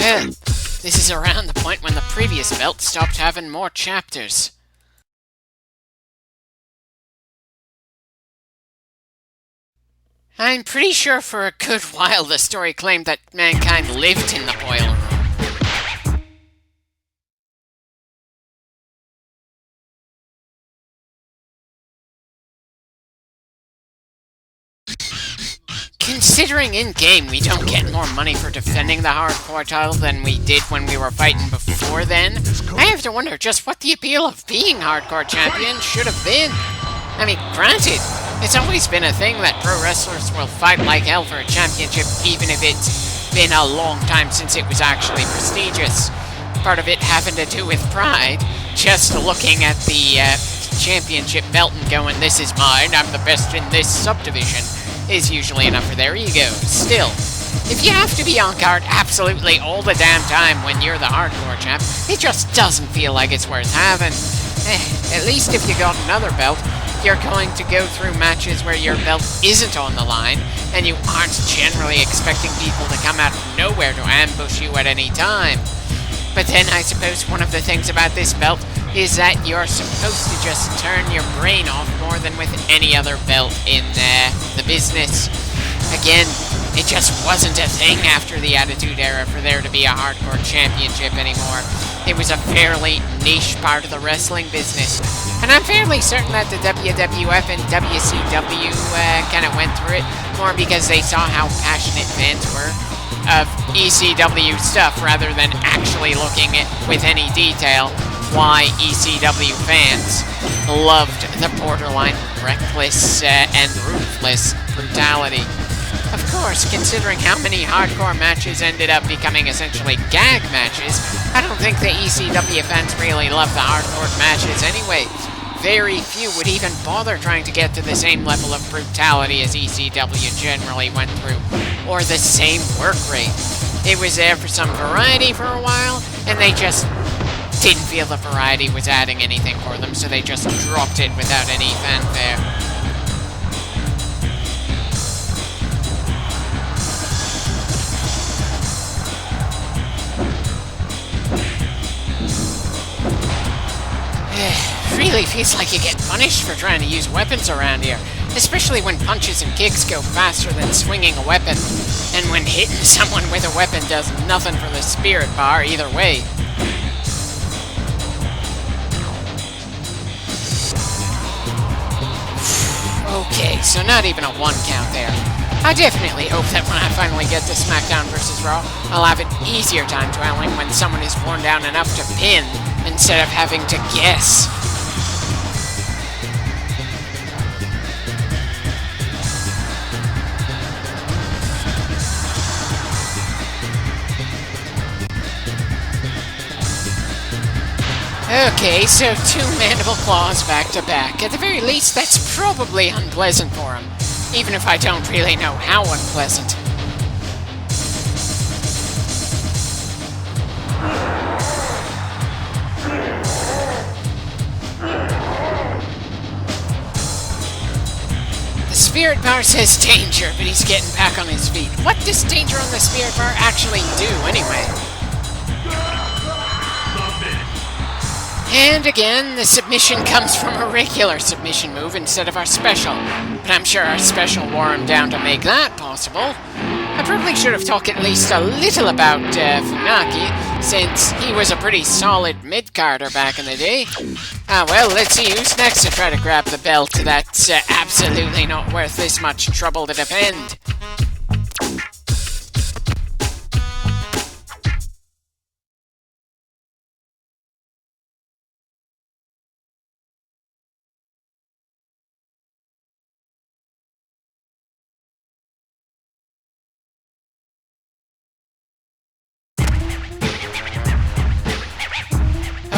This is around the point when the previous belt stopped having more chapters. I'm pretty sure for a good while the story claimed that mankind lived in the boiler room. Considering in-game we don't get more money for defending the hardcore title than we did when we were fighting before then, I have to wonder just what the appeal of being hardcore champion should have been. I mean, granted, it's always been a thing that pro wrestlers will fight like hell for a championship even if it's been a long time since it was actually prestigious. Part of it having to do with pride, just looking at the championship belt and going, "This is mine, I'm the best in this subdivision," is usually enough for their ego. Still, if you have to be on guard absolutely all the damn time when you're the hardcore champ, it just doesn't feel like it's worth having. At least if you got another belt, you're going to go through matches where your belt isn't on the line, and you aren't generally expecting people to come out of nowhere to ambush you at any time. But then I suppose one of the things about this belt is that you're supposed to just turn your brain off more than with any other belt in the business. Again, it just wasn't a thing after the Attitude Era for there to be a hardcore championship anymore. It was a fairly niche part of the wrestling business. And I'm fairly certain that the WWF and WCW kind of went through it more because they saw how passionate fans were of ECW stuff rather than actually looking at with any detail why ECW fans loved the borderline reckless and ruthless brutality. Of course, considering how many hardcore matches ended up becoming essentially gag matches, I don't think the ECW fans really love the hardcore matches anyway. Very few would even bother trying to get to the same level of brutality as ECW generally went through, or the same work rate. It was there for some variety for a while, and they just didn't feel the variety was adding anything for them, so they just dropped it without any fanfare. Really feels like you get punished for trying to use weapons around here, especially when punches and kicks go faster than swinging a weapon, and when hitting someone with a weapon does nothing for the spirit bar either way. Okay, so not even a 1 count there. I definitely hope that when I finally get to SmackDown vs. Raw, I'll have an easier time dwelling when someone is worn down enough to pin, instead of having to guess. Okay, so 2 mandible claws back to back. At the very least, that's probably unpleasant for him, even if I don't really know how unpleasant. The Spirit Bar says danger, but he's getting back on his feet. What does danger on the Spirit Bar actually do, anyway? And again, the submission comes from a regular submission move instead of our special. But I'm sure our special wore him down to make that possible. I probably should have talked at least a little about Funaki, since he was a pretty solid mid-carder back in the day. Well, let's see who's next to try to grab the belt that's absolutely not worth this much trouble to defend.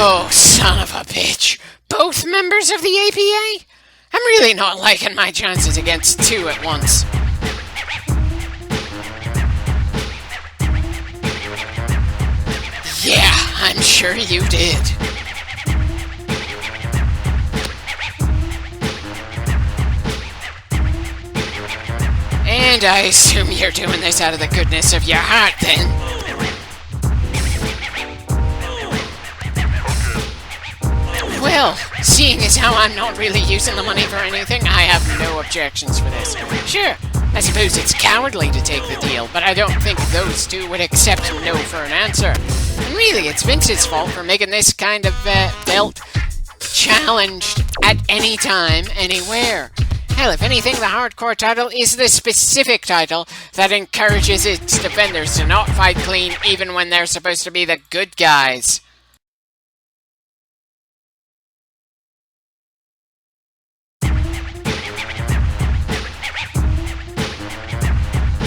Oh, son of a bitch. Both members of the APA? I'm really not liking my chances against 2 at once. Yeah, I'm sure you did. And I assume you're doing this out of the goodness of your heart, then. Well, seeing as how I'm not really using the money for anything, I have no objections for this. Sure, I suppose it's cowardly to take the deal, but I don't think those two would accept no for an answer. And really, it's Vince's fault for making this kind of belt challenged at any time, anywhere. Hell, if anything, the hardcore title is the specific title that encourages its defenders to not fight clean even when they're supposed to be the good guys.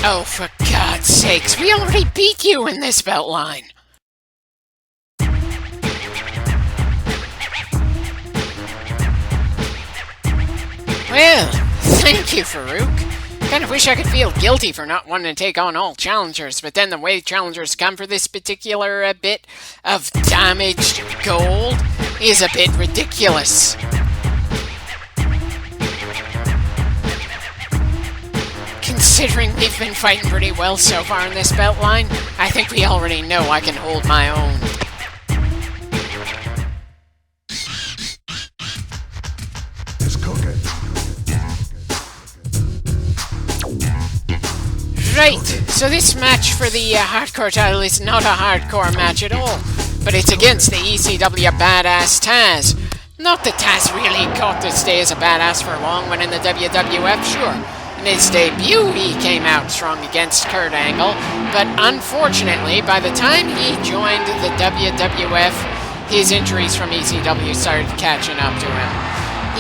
Oh, for God's sakes, we already beat you in this belt line! Well, thank you, Farouk. Kind of wish I could feel guilty for not wanting to take on all challengers, but then the way challengers come for this particular bit of damaged gold is a bit ridiculous. Considering we've been fighting pretty well so far in this belt line, I think we already know I can hold my own. It's cooking. Right, so this match for the hardcore title is not a hardcore match at all, but it's against the ECW badass Taz. Not that Taz really got to stay as a badass for long when in the WWF, sure. In his debut, he came out strong against Kurt Angle, but unfortunately, by the time he joined the WWF, his injuries from ECW started catching up to him.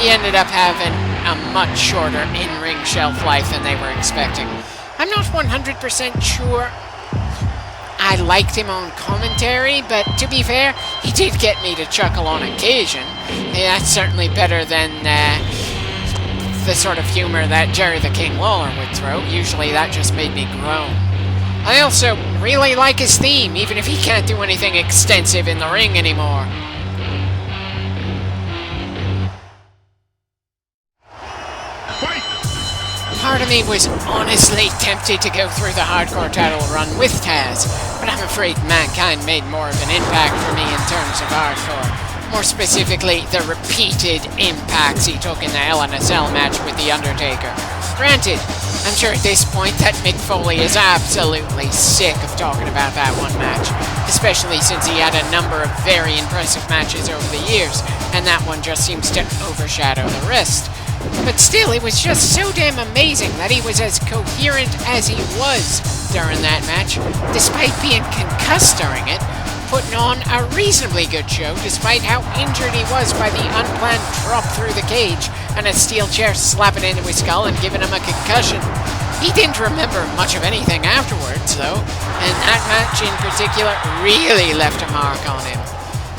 He ended up having a much shorter in-ring shelf life than they were expecting. I'm not 100% sure I liked him on commentary, but to be fair, he did get me to chuckle on occasion. Yeah, that's certainly better than the sort of humor that Jerry the King Lawler would throw. Usually that just made me groan. I also really like his theme, even if he can't do anything extensive in the ring anymore. Part of me was honestly tempted to go through the hardcore title run with Taz, but I'm afraid Mankind made more of an impact for me in terms of hardcore. More specifically, the repeated impacts he took in the Hell in a Cell match with The Undertaker. Granted, I'm sure at this point that Mick Foley is absolutely sick of talking about that one match, especially since he had a number of very impressive matches over the years, and that one just seems to overshadow the rest. But still, it was just so damn amazing that he was as coherent as he was during that match, despite being concussed during it, putting on a reasonably good show despite how injured he was by the unplanned drop through the cage and a steel chair slapping into his skull and giving him a concussion. He didn't remember much of anything afterwards, though, and that match in particular really left a mark on him.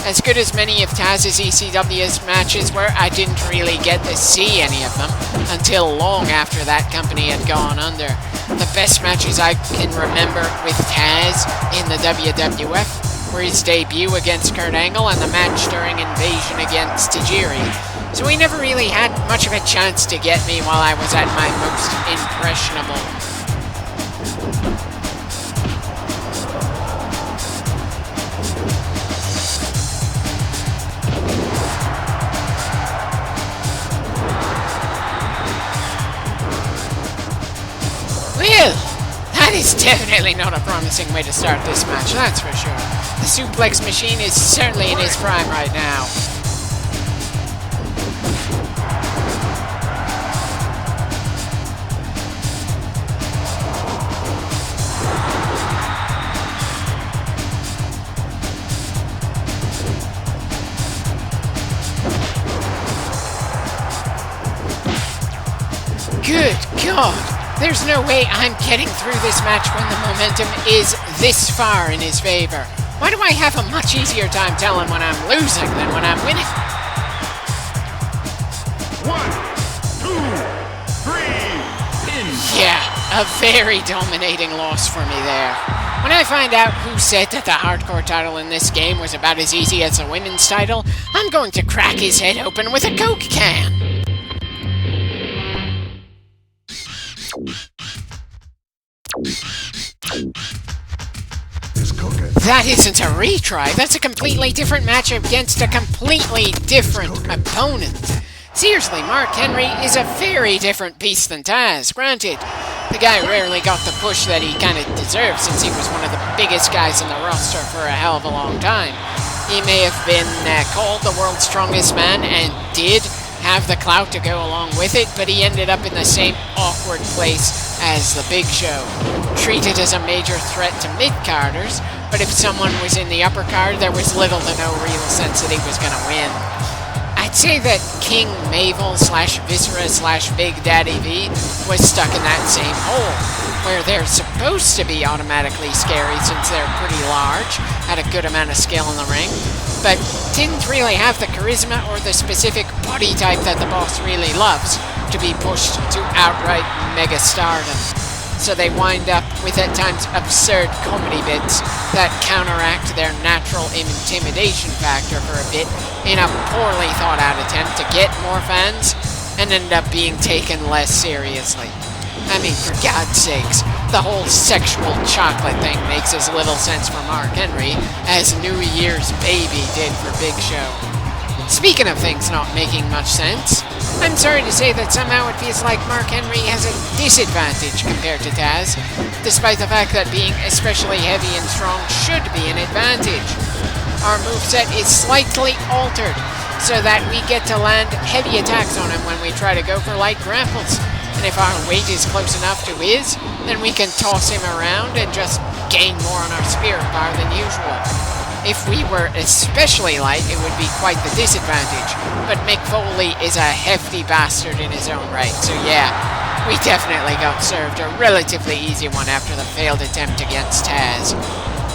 As good as many of Taz's ECW's matches were, I didn't really get to see any of them until long after that company had gone under. The best matches I can remember with Taz in the WWF were his debut against Kurt Angle and the match during Invasion against Tajiri. So he never really had much of a chance to get me while I was at my most impressionable. Well, that is definitely not a promising way to start this match, that's for sure. The suplex machine is certainly in his prime right now. Good God! There's no way I'm getting through this match when the momentum is this far in his favor. Why do I have a much easier time telling when I'm losing than when I'm winning? 1, 2, 3, pin. Yeah, a very dominating loss for me there. When I find out who said that the hardcore title in this game was about as easy as the women's title, I'm going to crack his head open with a Coke can. It's cooking. That isn't a retry. That's a completely different match against a completely different opponent. Seriously, Mark Henry is a very different beast than Taz. Granted, the guy rarely got the push that he kind of deserved since he was one of the biggest guys in the roster for a hell of a long time. He may have been called the world's strongest man and did have the clout to go along with it, but he ended up in the same awkward place as the Big Show. Treated as a major threat to mid-carders, but if someone was in the upper card, there was little to no real sense that he was going to win. I'd say that King Mabel / Viscera / Big Daddy V was stuck in that same hole, where they're supposed to be automatically scary since they're pretty large, had a good amount of skill in the ring, but didn't really have the charisma or the specific body type that the boss really loves to be pushed to outright mega stardom. So they wind up with at times absurd comedy bits that counteract their natural intimidation factor for a bit in a poorly thought out attempt to get more fans and end up being taken less seriously. I mean, for God's sakes, the whole sexual chocolate thing makes as little sense for Mark Henry as New Year's Baby did for Big Show. Speaking of things not making much sense, I'm sorry to say that somehow it feels like Mark Henry has a disadvantage compared to Taz, despite the fact that being especially heavy and strong should be an advantage. Our moveset is slightly altered, so that we get to land heavy attacks on him when we try to go for light grapples. And if our weight is close enough to his, then we can toss him around and just gain more on our spirit power than usual. If we were especially light, it would be quite the disadvantage, but Mick Foley is a hefty bastard in his own right, so yeah, we definitely got served a relatively easy one after the failed attempt against Taz.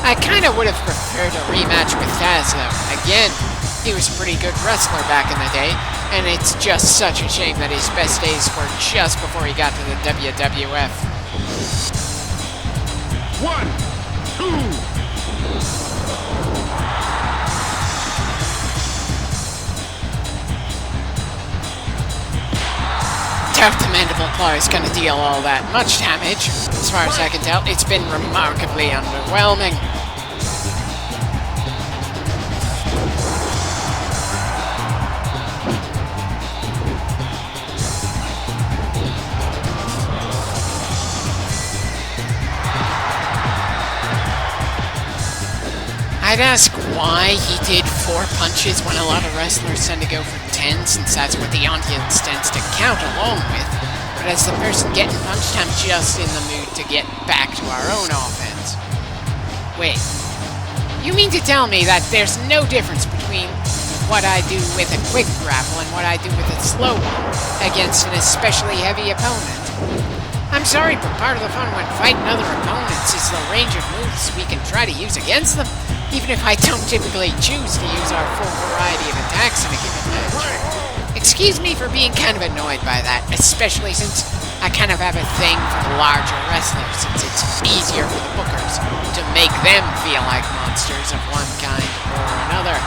I kinda would have preferred a rematch with Taz though. Again, he was a pretty good wrestler back in the day, and it's just such a shame that his best days were just before he got to the WWF. 1, 2. Doubt the mandible claw is going to deal all that much damage. As far as I can tell, it's been remarkably underwhelming. I'd ask why he did 4 punches when a lot of wrestlers tend to go for 10, since that's what the audience tends to count along with. But as the person getting punched, I'm just in the mood to get back to our own offense. Wait, you mean to tell me that there's no difference between what I do with a quick grapple and what I do with a slow one against an especially heavy opponent? I'm sorry, but part of the fun when fighting other opponents is the range of moves we can try to use against them, even if I don't typically choose to use our full variety of attacks in a given match. Excuse me for being kind of annoyed by that, especially since I kind of have a thing for the larger wrestlers, since it's easier for the bookers to make them feel like monsters of one kind or another.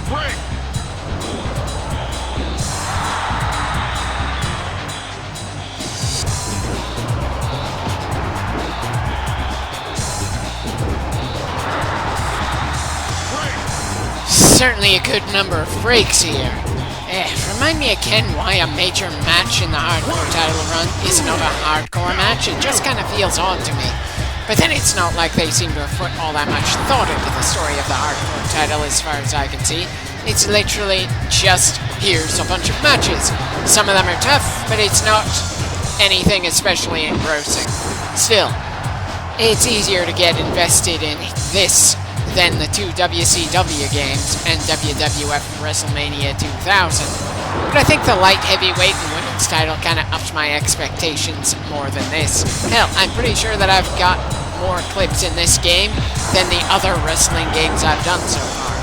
Break. Certainly a good number of breaks here. Remind me again why a major match in the hardcore title run is not a hardcore match. It just kind of feels odd to me. But then it's not like they seem to have put all that much thought into the story of the hardcore title as far as I can see. It's literally just, here's a bunch of matches. Some of them are tough, but it's not anything especially engrossing. Still, it's easier to get invested in this than the 2 WCW games and WWF WrestleMania 2000. But I think the light heavyweight and women's title kind of upped my expectations more than this. Hell, I'm pretty sure that I've got more clips in this game than the other wrestling games I've done so far.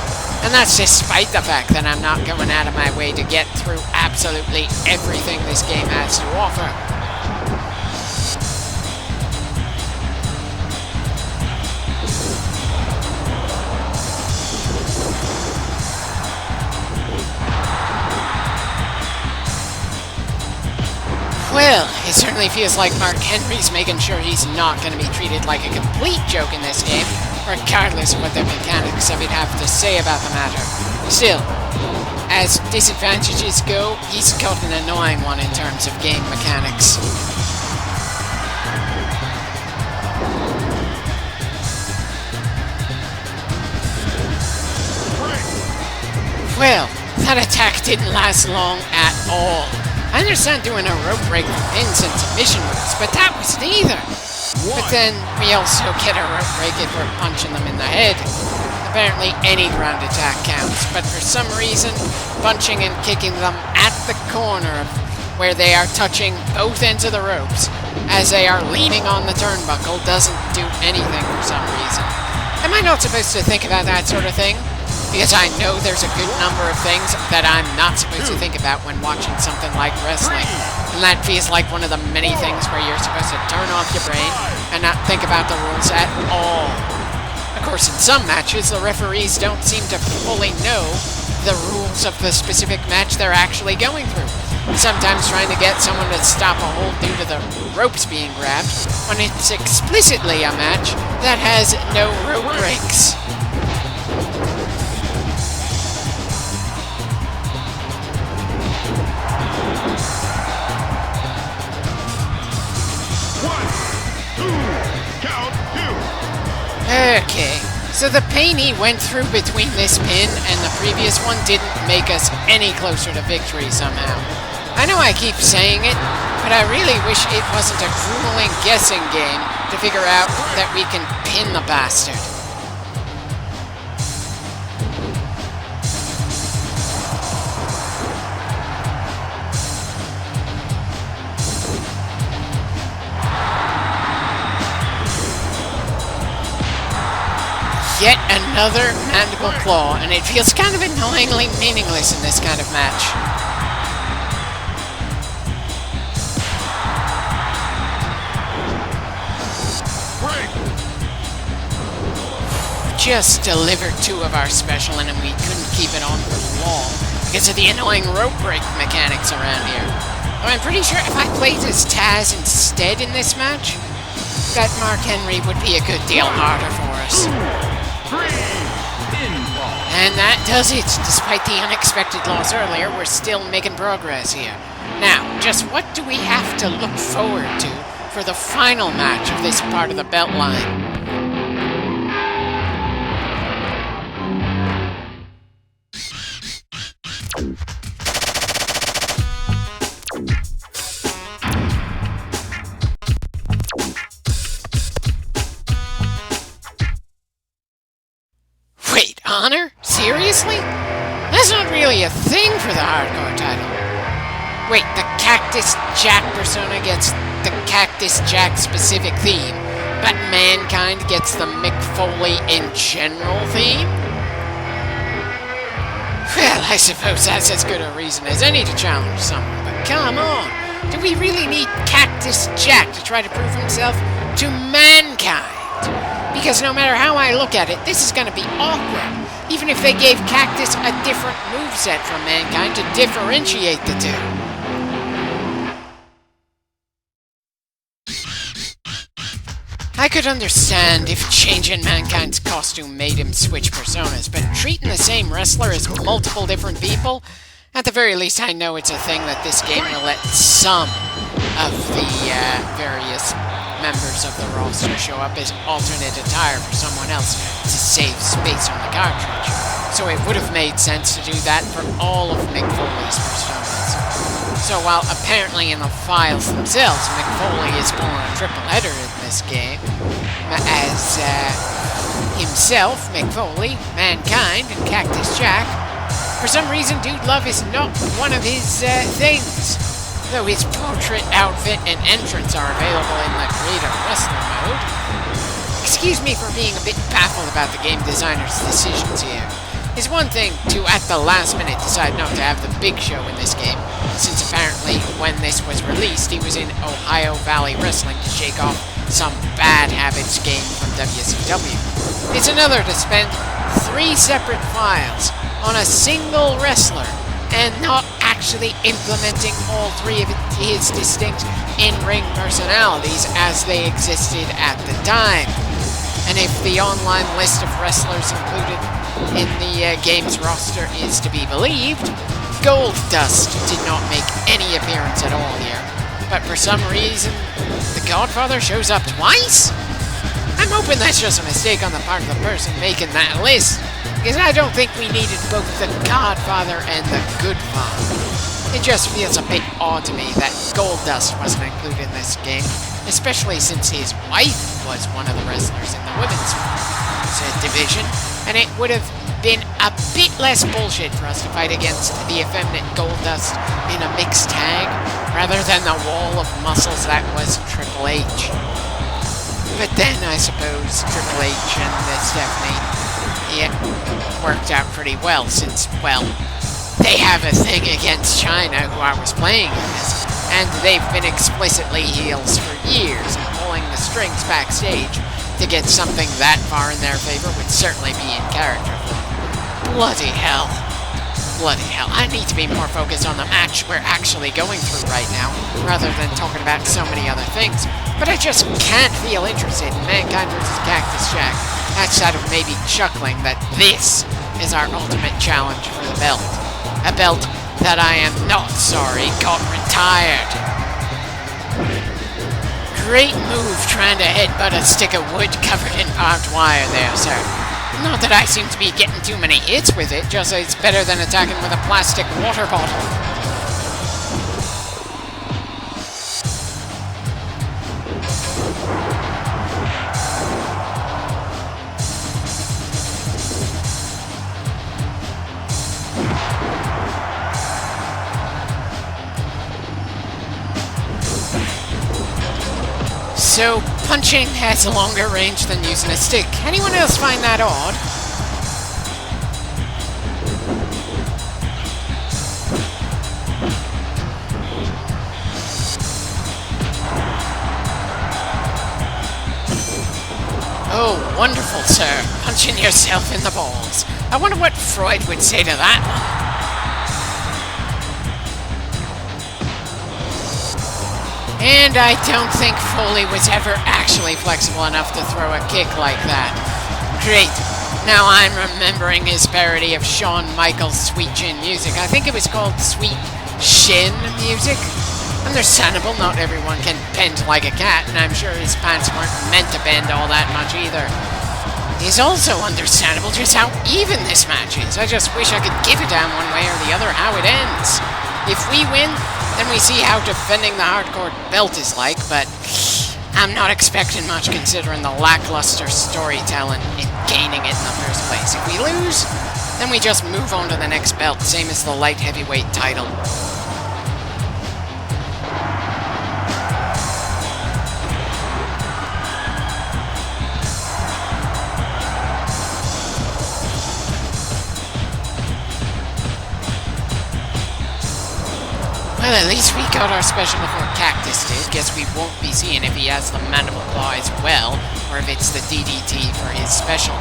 And that's despite the fact that I'm not going out of my way to get through absolutely everything this game has to offer. Well, It certainly feels like Mark Henry's making sure he's not going to be treated like a complete joke in this game, regardless of what the mechanics of it have to say about the matter. Still, as disadvantages go, he's got an annoying one in terms of game mechanics. Well, that attack didn't last long at all. I understand doing a rope break for pins and submission moves, but that was neither. But then we also get a rope break if we're punching them in the head. Apparently any ground attack counts, but for some reason, punching and kicking them at the corner where they are touching both ends of the ropes as they are leaning on the turnbuckle doesn't do anything for some reason. Am I not supposed to think about that sort of thing? Because I know there's a good number of things that I'm not supposed to think about when watching something like wrestling. And that feels like one of the many things where you're supposed to turn off your brain and not think about the rules at all. Of course, in some matches, the referees don't seem to fully know the rules of the specific match they're actually going through. Sometimes trying to get someone to stop a hold due to the ropes being grabbed, when it's explicitly a match that has no rope breaks. Okay, so the pain he went through between this pin and the previous one didn't make us any closer to victory somehow. I know I keep saying it, but I really wish it wasn't a grueling guessing game to figure out that we can pin the bastard. Yet another mandible claw, and it feels kind of annoyingly meaningless in this kind of match. Just delivered two of our special, and we couldn't keep it on for long because of the annoying rope break mechanics around here. But I'm pretty sure if I played as Taz instead in this match, that Mark Henry would be a good deal harder for us. And that does it. Despite the unexpected loss earlier, we're still making progress here. Now, just what do we have to look forward to for the final match of this part of the belt line? Honor? Seriously? That's not really a thing for the hardcore title. Wait, the Cactus Jack persona gets the Cactus Jack specific theme, but Mankind gets the Mick Foley in general theme? Well, I suppose that's as good a reason as any to challenge someone, but come on. Do we really need Cactus Jack to try to prove himself to Mankind? Because no matter how I look at it, this is going to be awkward. Even if they gave Cactus a different moveset from Mankind to differentiate the two. I could understand if changing Mankind's costume made him switch personas, but treating the same wrestler as multiple different people? At the very least, I know it's a thing that this game will let some of the various members of the roster show up as alternate attire for someone else to save space on the cartridge. So it would have made sense to do that for all of Mick Foley's personas. So while apparently in the files themselves, Mick Foley is going a triple header in this game, as himself, Mick Foley, Mankind, and Cactus Jack, for some reason Dude Love is not one of his things. Though his portrait, outfit, and entrance are available in the Creative Wrestler mode. Excuse me for being a bit baffled about the game designer's decisions here. It's one thing to, at the last minute, decide not to have the Big Show in this game, since apparently when this was released, he was in Ohio Valley Wrestling to shake off some bad habits gained from WCW. It's another to spend 3 separate files on a single wrestler and not actually implementing all three of his distinct in-ring personalities as they existed at the time. And if the online list of wrestlers included in the game's roster is to be believed, Goldust did not make any appearance at all here. But for some reason, the Godfather shows up twice? I'm hoping that's just a mistake on the part of the person making that list, because I don't think we needed both the Godfather and the Goodfather. It just feels a bit odd to me that Goldust wasn't included in this game, especially since his wife was one of the wrestlers in the women's division, and it would have been a bit less bullshit for us to fight against the effeminate Goldust in a mixed tag, rather than the wall of muscles that was Triple H. But then I suppose Triple H and Stephanie, it worked out pretty well since, well, they have a thing against China, who I was playing as, and they've been explicitly heels for years, and pulling the strings backstage to get something that far in their favor would certainly be in character for them. Bloody hell. Bloody hell. I need to be more focused on the match we're actually going through right now, rather than talking about so many other things. But I just can't feel interested in Mankind vs. Cactus Jack, outside of maybe chuckling that this is our ultimate challenge for the belt. A belt that I am not sorry got retired. Great move trying to headbutt a stick of wood covered in barbed wire there, sir. Not that I seem to be getting too many hits with it, just it's better than attacking with a plastic water bottle. So, punching has a longer range than using a stick. Anyone else find that odd? Oh, wonderful, sir. Punching yourself in the balls. I wonder what Freud would say to that one. And I don't think Foley was ever actually flexible enough to throw a kick like that. Great. Now I'm remembering his parody of Shawn Michaels' Sweet Chin Music. I think it was called Sweet Shin Music. Understandable, not everyone can bend like a cat, and I'm sure his pants weren't meant to bend all that much either. It's also understandable just how even this match is. I just wish I could give a damn one way or the other how it ends. If we win, then we see how defending the hardcore belt is like, but I'm not expecting much considering the lackluster storytelling in gaining it in the first place. If we lose, then we just move on to the next belt, same as the light heavyweight title. Well, at least we got our special before Cactus did. Guess we won't be seeing if he has the mandible claw as well, or if it's the DDT for his special.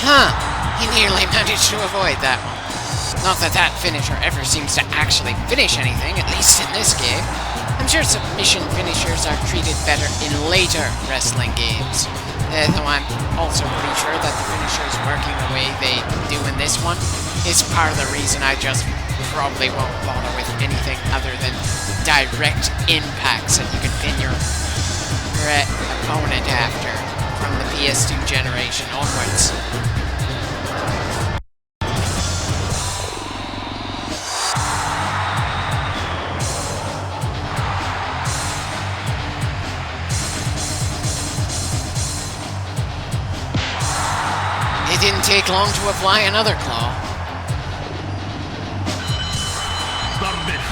Huh, he nearly managed to avoid that one. Not that that finisher ever seems to actually finish anything, at least in this game. I'm sure submission finishers are treated better in later wrestling games. Though I'm also pretty sure that the finishers working the way they do in this one is part of the reason I just probably won't bother with anything other than direct impacts that you can pin your opponent after from the PS2 generation onwards. It didn't take long to apply another claw.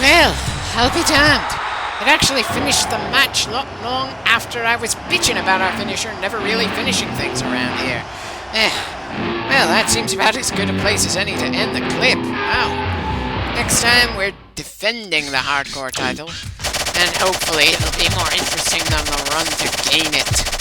Well, I'll be damned. It actually finished the match not long after I was bitching about our finisher never really finishing things around here. Well, that seems about as good a place as any to end the clip. Wow. Next time, we're defending the hardcore title. And hopefully it'll be more interesting than the run to gain it.